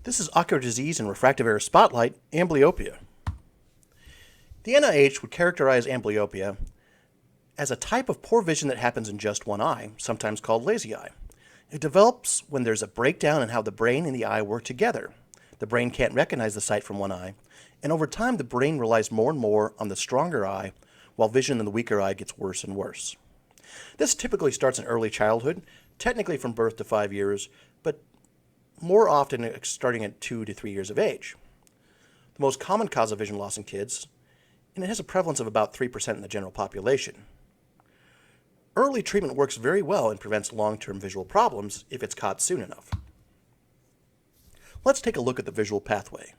This is ocular disease and refractive error spotlight, amblyopia. The NIH would characterize amblyopia as a type of poor vision that happens in just one eye, sometimes called lazy eye. It develops when there's a breakdown in how the brain and the eye work together. The brain can't recognize the sight from one eye, and over time the brain relies more and more on the stronger eye, while vision in the weaker eye gets worse and worse. This typically starts in early childhood, technically from birth to 5 years, but more often starting at 2 to 3 years of age. The most common cause of vision loss in kids, and it has a prevalence of about 3% in the general population. Early treatment works very well and prevents long-term visual problems if it's caught soon enough. Let's take a look at the visual pathway.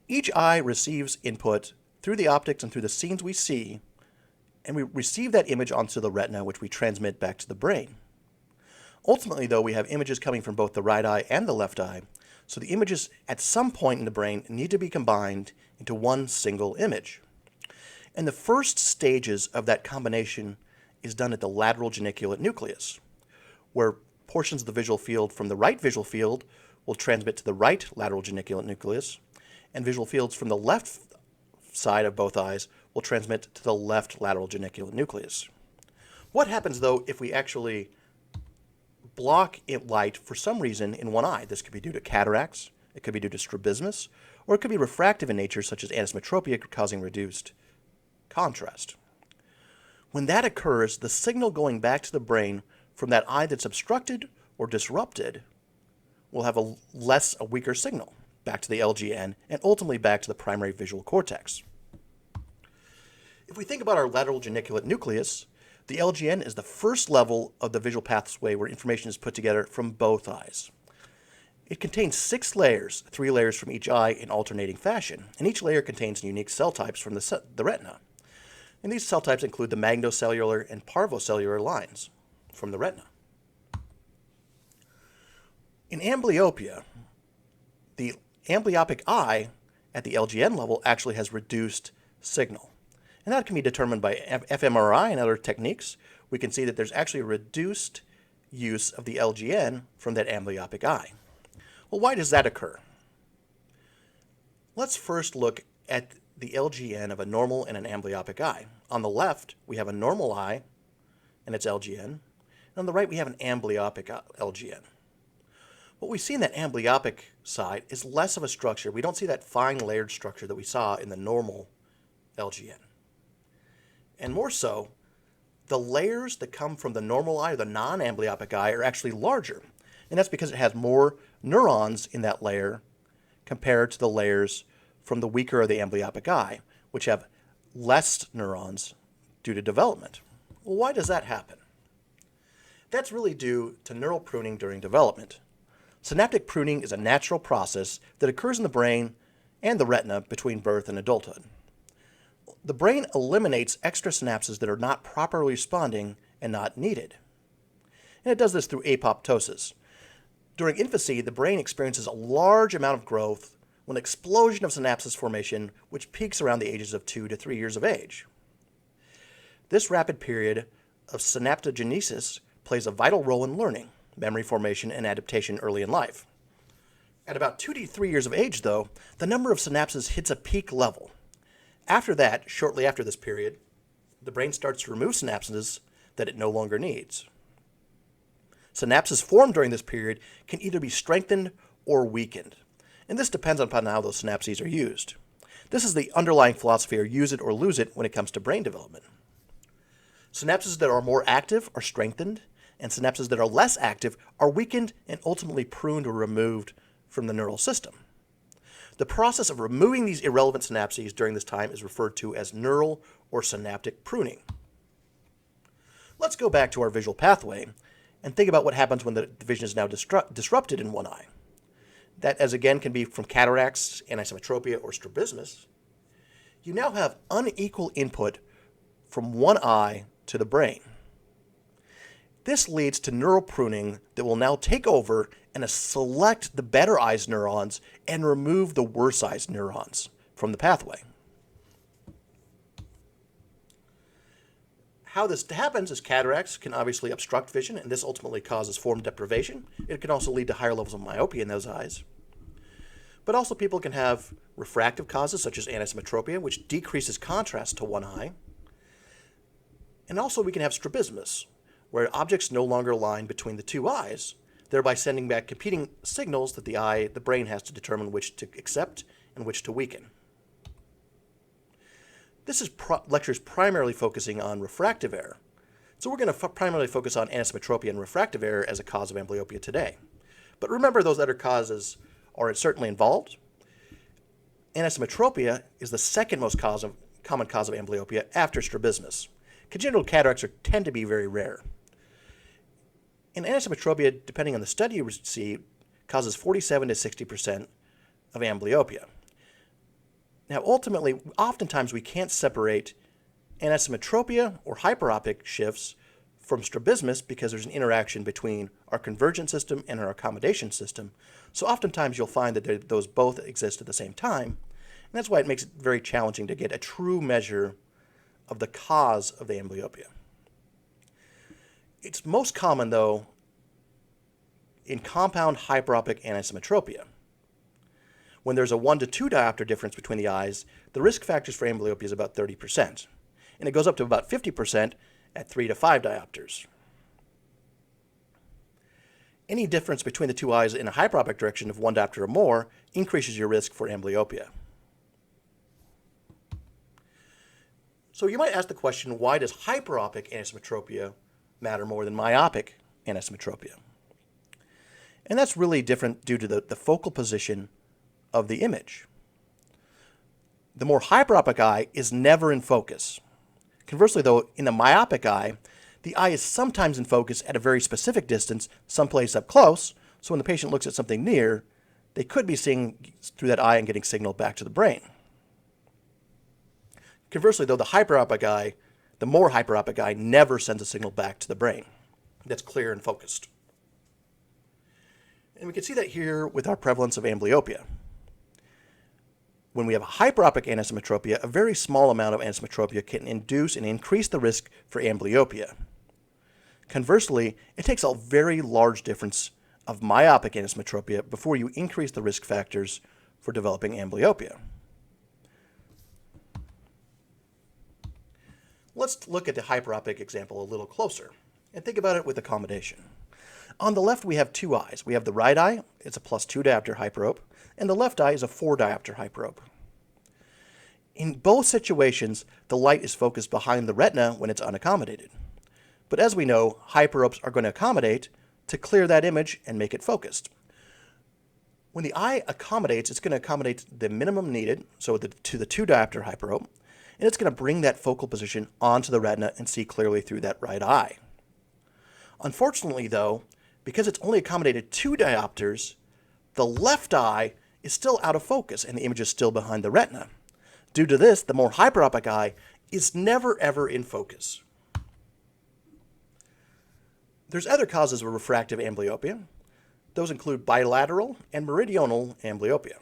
Each eye receives input through the optics and through the scenes we see, and we receive that image onto the retina, which we transmit back to the brain. Ultimately, though, we have images coming from both the right eye and the left eye, so the images at some point in the brain need to be combined into one single image. And the first stages of that combination is done at the lateral geniculate nucleus, where portions of the visual field from the right visual field will transmit to the right lateral geniculate nucleus, and visual fields from the left side of both eyes will transmit to the left lateral geniculate nucleus. What happens, though, if we actually block light for some reason in one eye? This could be due to cataracts, it could be due to strabismus, or it could be refractive in nature, such as anisotropia, causing reduced contrast. When that occurs, the signal going back to the brain from that eye that's obstructed or disrupted will have a weaker signal back to the LGN and ultimately back to the primary visual cortex. If we think about our lateral geniculate nucleus, the LGN is the first level of the visual pathway where information is put together from both eyes. It contains 6 layers, 3 layers from each eye in alternating fashion, and each layer contains unique cell types from the retina. And these cell types include the magnocellular and parvocellular lines from the retina. In amblyopia, the amblyopic eye at the LGN level actually has reduced signal. And that can be determined by fMRI and other techniques. We can see that there's actually a reduced use of the LGN from that amblyopic eye. Well, why does that occur? Let's first look at the LGN of a normal and an amblyopic eye. On the left, we have a normal eye and its LGN. And on the right, we have an amblyopic LGN. What we see in that amblyoptic side is less of a structure. We don't see that fine layered structure that we saw in the normal LGN. And more so, the layers that come from the normal eye or the non-amblyopic eye are actually larger. And that's because it has more neurons in that layer compared to the layers from the weaker or the amblyopic eye, which have less neurons due to development. Well, why does that happen? That's really due to neural pruning during development. Synaptic pruning is a natural process that occurs in the brain and the retina between birth and adulthood. The brain eliminates extra synapses that are not properly responding and not needed. And it does this through apoptosis. During infancy, the brain experiences a large amount of growth with an explosion of synapses formation, which peaks around the ages of 2 to 3 years of age. This rapid period of synaptogenesis plays a vital role in learning, memory formation, and adaptation early in life. At about 2 to 3 years of age, though, the number of synapses hits a peak level. After that, shortly after this period, the brain starts to remove synapses that it no longer needs. Synapses formed during this period can either be strengthened or weakened, and this depends upon how those synapses are used. This is the underlying philosophy, or use it or lose it, when it comes to brain development. Synapses that are more active are strengthened, and synapses that are less active are weakened and ultimately pruned or removed from the neural system. The process of removing these irrelevant synapses during this time is referred to as neural or synaptic pruning. Let's go back to our visual pathway and think about what happens when the vision is now disrupted in one eye. That, as again, can be from cataracts, anisotropia, or strabismus. You now have unequal input from one eye to the brain. This leads to neural pruning that will now take over and select the better eye's neurons and remove the worse eye's neurons from the pathway. How this happens is cataracts can obviously obstruct vision, and this ultimately causes form deprivation. It can also lead to higher levels of myopia in those eyes. But also people can have refractive causes such as anisometropia, which decreases contrast to one eye. And also we can have strabismus, where objects no longer align between the two eyes, thereby sending back competing signals that the brain has to determine which to accept and which to weaken. This lecture is primarily focusing on refractive error. So we're going to primarily focus on anisometropia and refractive error as a cause of amblyopia today. But remember, those other causes are certainly involved. Anisometropia is the second most common cause of amblyopia after strabismus. Congenital cataracts tend to be very rare. And anisometropia, depending on the study you see, causes 47 to 60% of amblyopia. Now, ultimately, oftentimes we can't separate anisometropia or hyperopic shifts from strabismus because there's an interaction between our convergent system and our accommodation system. So oftentimes you'll find that those both exist at the same time. And that's why it makes it very challenging to get a true measure of the cause of the amblyopia. It's most common, though, in compound hyperopic anisometropia. When there's a 1 to 2 diopter difference between the eyes, the risk factors for amblyopia is about 30%. And it goes up to about 50% at 3 to 5 diopters. Any difference between the two eyes in a hyperopic direction of 1 diopter or more increases your risk for amblyopia. So you might ask the question, why does hyperopic anisometropia matter more than myopic anisometropia? And that's really different due to the focal position of the image. The more hyperopic eye is never in focus. Conversely, though, in the myopic eye, the eye is sometimes in focus at a very specific distance, someplace up close, so when the patient looks at something near, they could be seeing through that eye and getting signal back to the brain. Conversely, though, the more hyperopic eye never sends a signal back to the brain that's clear and focused. And we can see that here with our prevalence of amblyopia. When we have a hyperopic anisometropia, a very small amount of anisometropia can induce and increase the risk for amblyopia. Conversely, it takes a very large difference of myopic anisometropia before you increase the risk factors for developing amblyopia. Let's look at the hyperopic example a little closer and think about it with accommodation. On the left, we have two eyes. We have the right eye, it's a +2 diopter hyperope, and the left eye is a 4 diopter hyperope. In both situations, the light is focused behind the retina when it's unaccommodated. But as we know, hyperopes are going to accommodate to clear that image and make it focused. When the eye accommodates, it's going to accommodate the minimum needed, so to the 2 diopter hyperope, and it's going to bring that focal position onto the retina and see clearly through that right eye. Unfortunately, though, because it's only accommodated 2 diopters, the left eye is still out of focus and the image is still behind the retina. Due to this, the more hyperopic eye is never ever in focus. There's other causes of refractive amblyopia. Those include bilateral and meridional amblyopia.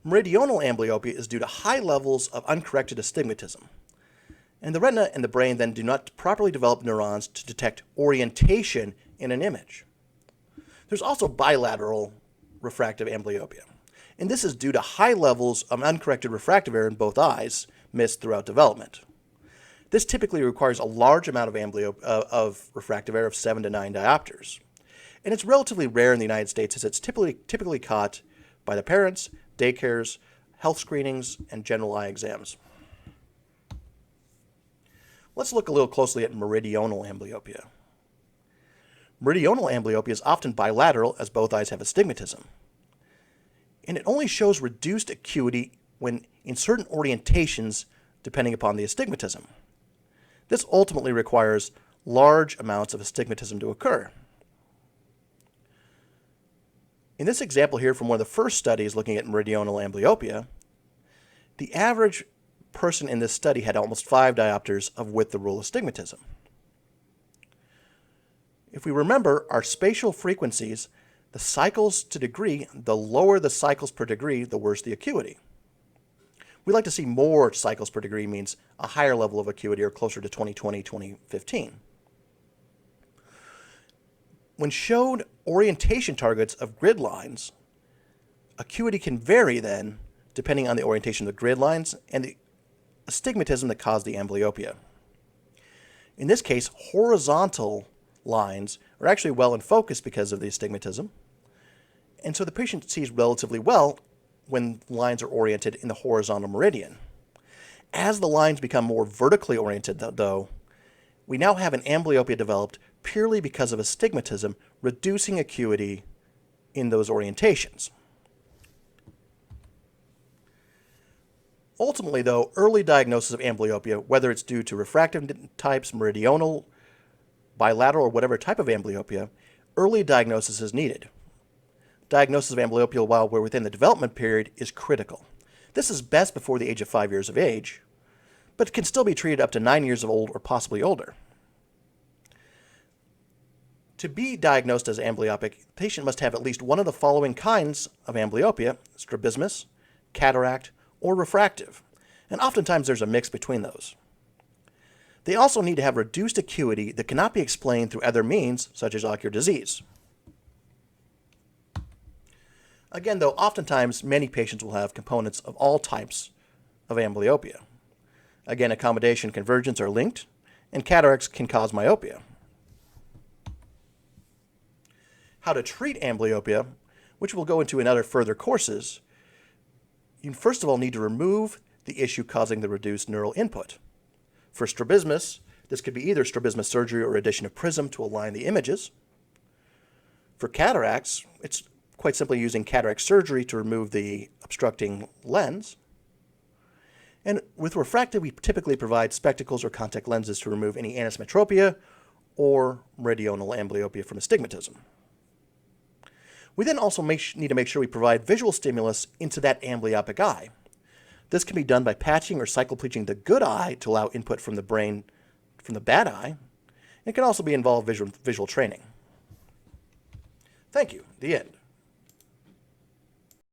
Meridional amblyopia is due to high levels of uncorrected astigmatism. And the retina and the brain then do not properly develop neurons to detect orientation in an image. There's also bilateral refractive amblyopia, and this is due to high levels of uncorrected refractive error in both eyes missed throughout development. This typically requires a large amount of refractive error of 7 to 9 diopters, and it's relatively rare in the United States as it's typically caught by the parents, daycares, health screenings, and general eye exams. Let's look a little closely at meridional amblyopia. Meridional amblyopia is often bilateral as both eyes have astigmatism. And it only shows reduced acuity when in certain orientations depending upon the astigmatism. This ultimately requires large amounts of astigmatism to occur. In this example here from one of the first studies looking at meridional amblyopia, the average person in this study had almost 5 diopters of width of rule astigmatism. If we remember our spatial frequencies, the cycles to degree, the lower the cycles per degree, the worse the acuity. We like to see more cycles per degree means a higher level of acuity or closer to 20/20, 20/15. When shown orientation targets of grid lines, Acuity can vary then, depending on the orientation of the grid lines and the astigmatism that caused the amblyopia. In this case, horizontal lines are actually well in focus because of the astigmatism, and so the patient sees relatively well when lines are oriented in the horizontal meridian. As the lines become more vertically oriented, though, we now have an amblyopia developed purely because of astigmatism, reducing acuity in those orientations. Ultimately, though, early diagnosis of amblyopia, whether it's due to refractive types, meridional, bilateral, or whatever type of amblyopia, early diagnosis is needed. Diagnosis of amblyopia while we're within the development period is critical. This is best before the age of 5 years of age, but can still be treated up to 9 years of old or possibly older. To be diagnosed as amblyopic, the patient must have at least one of the following kinds of amblyopia: strabismus, cataract, or refractive, and oftentimes there's a mix between those. They also need to have reduced acuity that cannot be explained through other means, such as ocular disease. Again, though, oftentimes many patients will have components of all types of amblyopia. Again, accommodation and convergence are linked, and cataracts can cause myopia. How to treat amblyopia, which we'll go into in other further courses, you first of all need to remove the issue causing the reduced neural input. For strabismus, this could be either strabismus surgery or addition of prism to align the images. For cataracts, it's quite simply using cataract surgery to remove the obstructing lens. And with refractive, we typically provide spectacles or contact lenses to remove any anisotropia or meridional amblyopia from astigmatism. We then also need to make sure we provide visual stimulus into that amblyopic eye. This can be done by patching or cycloplegiking the good eye to allow input from the brain from the bad eye. It can also be involved visual training. Thank you. The end.